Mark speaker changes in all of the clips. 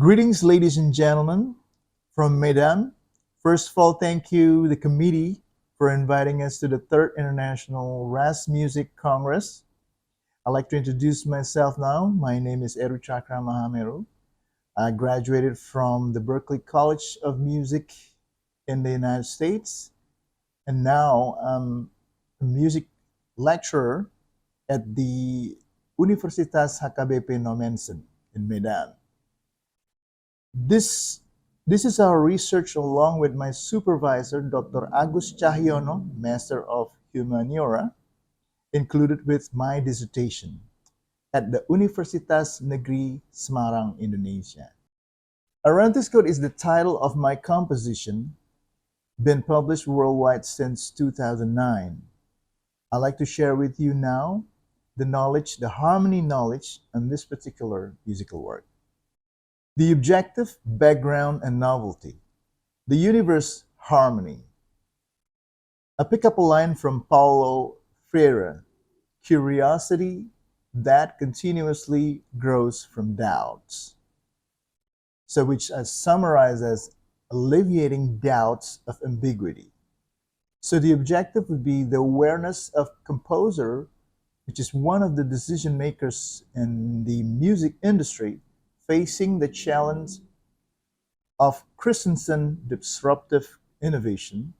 Speaker 1: Greetings, ladies and gentlemen, from Medan. First of all, thank you, the committee, for inviting us to the third International Rast Music Congress. I'd like to introduce myself now. My name is Erucakra Mahameru. I graduated from the Berklee College of Music in the United States, and now I'm a music lecturer at the Universitas HKBP Nommensen in Medan. This this is our research along with my supervisor, Dr. Agus Cahyono, Master of Humaniora, included with my dissertation at the Universitas Negeri, Semarang, Indonesia. Aranti Code is the title of my composition, been published worldwide since 2009. I'd like to share with you now the harmony knowledge on this particular musical work. The objective, background, and novelty. The universe harmony. I pick up a line from Paulo Freire, curiosity that continuously grows from doubts. So which I summarize as alleviating doubts of ambiguity. So the objective would be the awareness of composer, which is one of the decision makers in the music industry, facing the challenge of Christensen disruptive innovation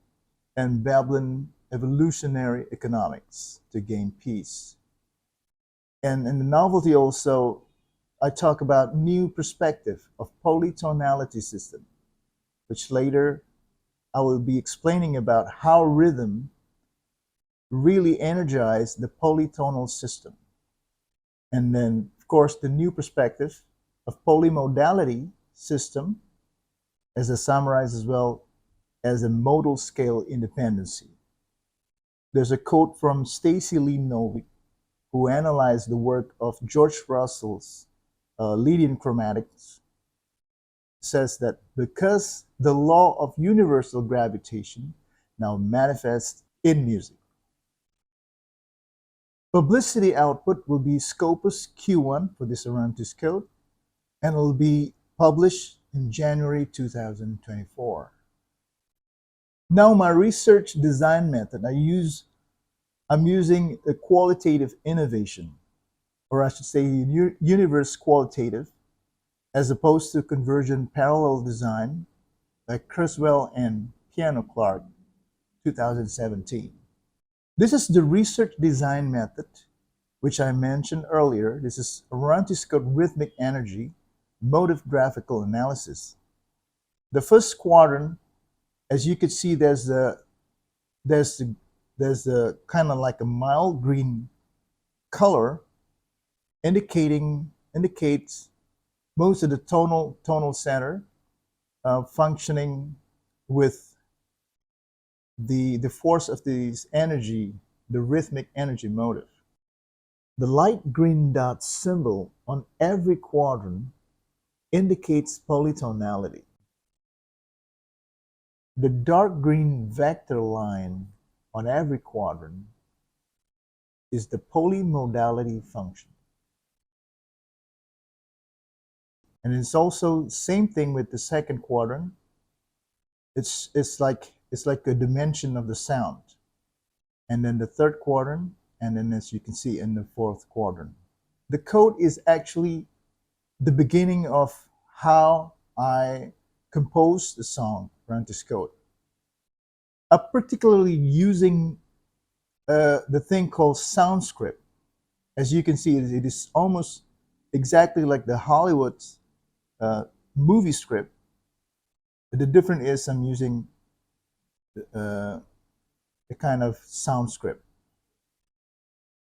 Speaker 1: and Veblen evolutionary economics to gain peace. And in the novelty also, I talk about new perspective of polytonality system, which later I will be explaining about how rhythm really energized the polytonal system. And then, of course, the new perspective of polymodality system, as I summarize as well as a modal scale independency. There's a quote from Stacy Lee Novick, who analyzed the work of George Russell's Lydian chromatics, says that because the law of universal gravitation now manifests in music. Publicity output will be Scopus Q1 for this Aranti code, and it will be published in January 2024. Now my research design method, I'm using a qualitative innovation, or I should say universe qualitative, as opposed to convergent parallel design by Criswell and Piano Clark, 2017. This is the research design method, which I mentioned earlier. This is Aranti code rhythmic energy, motive graphical analysis. The first quadrant, as you can see, there's the kind of like a mild green color indicates most of the tonal center functioning with the force of this energy, the rhythmic energy motive. The light green dot symbol on every quadrant indicates polytonality. The dark green vector line on every quadrant is the polymodality function. And it's also same thing with the second quadrant. It's like a dimension of the sound. And then the third quadrant, and then as you can see in the fourth quadrant. The code is actually the beginning of how I composed the song, Aranti code. I'm particularly using the thing called sound script. As you can see, it is almost exactly like the Hollywood movie script. But the difference is I'm using a kind of sound script.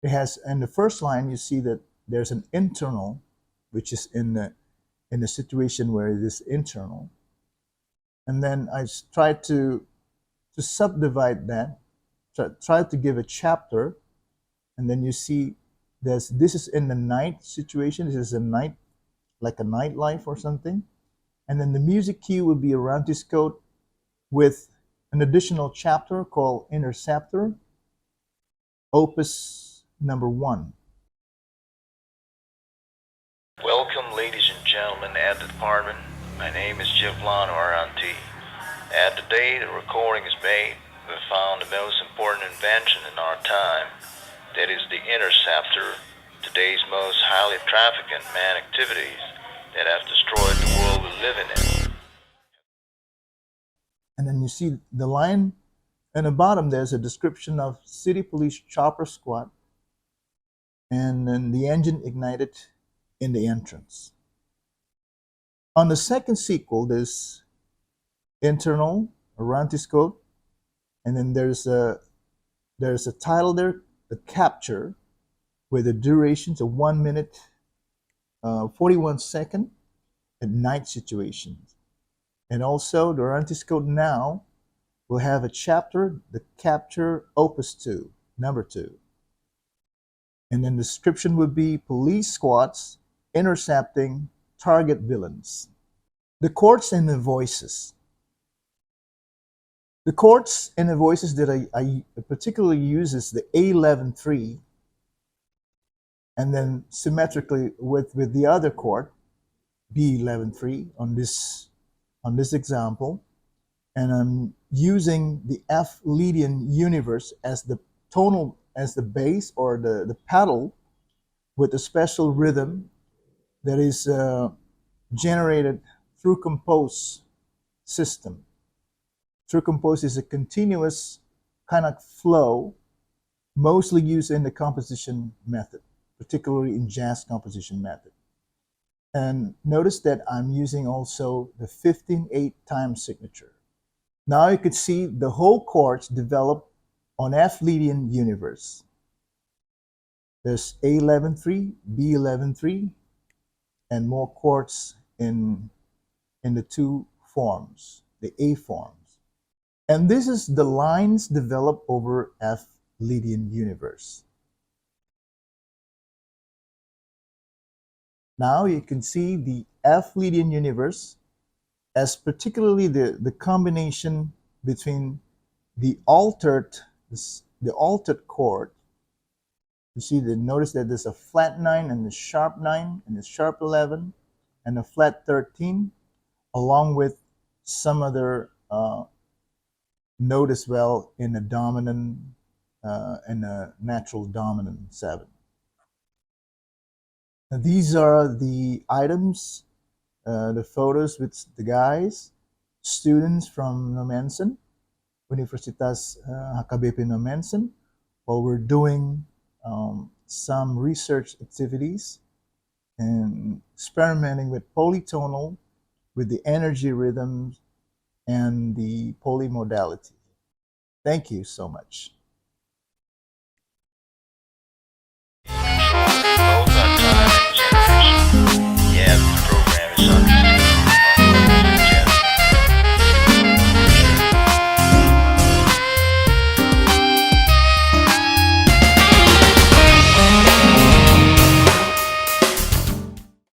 Speaker 1: It has, in the first line, you see that there's an internal, which is in the situation where it is internal. And then I try to subdivide that, try to give a chapter, and then you see this is in the night situation. This is a night, like a nightlife or something. And then the music cue would be Aranti code with an additional chapter called Interceptor, opus number 1.
Speaker 2: Welcome, ladies and gentlemen. gentlemen at the department. My name is Givlano Aranti. At the day the recording is made, we found the most important invention in our time. That is the interceptor, today's most highly trafficked man activities that have destroyed the world we live in.
Speaker 1: And then you see the line in the bottom, there's a description of City Police Chopper Squad, and then the engine ignited in the entrance. On the second sequel, there's internal Aranti's code, and then there's a title there, the capture, with the durations of 1 minute 41 second at night situations. And also the Aranti's code now will have a chapter, the capture opus 2, number 2. And then the description would be police squads intercepting target villains. The chords and the voices. The chords and the voices that I particularly use is the A11-3, and then symmetrically with the other chord, B11-3 on this example. And I'm using the F Lydian universe as the tonal, as the bass or the pedal, with a special rhythm that is generated through compose system. Through compose is a continuous kind of flow, mostly used in the composition method, particularly in jazz composition method. And notice that I'm using also the 15/8 time signature. Now you could see the whole chords develop on F Lydian universe. There's A11-3, B11-3, and more chords in the two forms, the A forms. And this is the lines developed over F Lydian universe. Now you can see the F Lydian universe as particularly the combination between the altered chord. You see, notice that there's a flat 9 and the sharp 9 and the sharp 11 and a flat 13, along with some other note as well in a dominant and a natural dominant 7. Now, these are the items, the photos with the guys, students from Nommensen, Universitas HKBP Nommensen, while we're doing some research activities and experimenting with polytonal, with the energy rhythms and the polymodality. Thank you so much.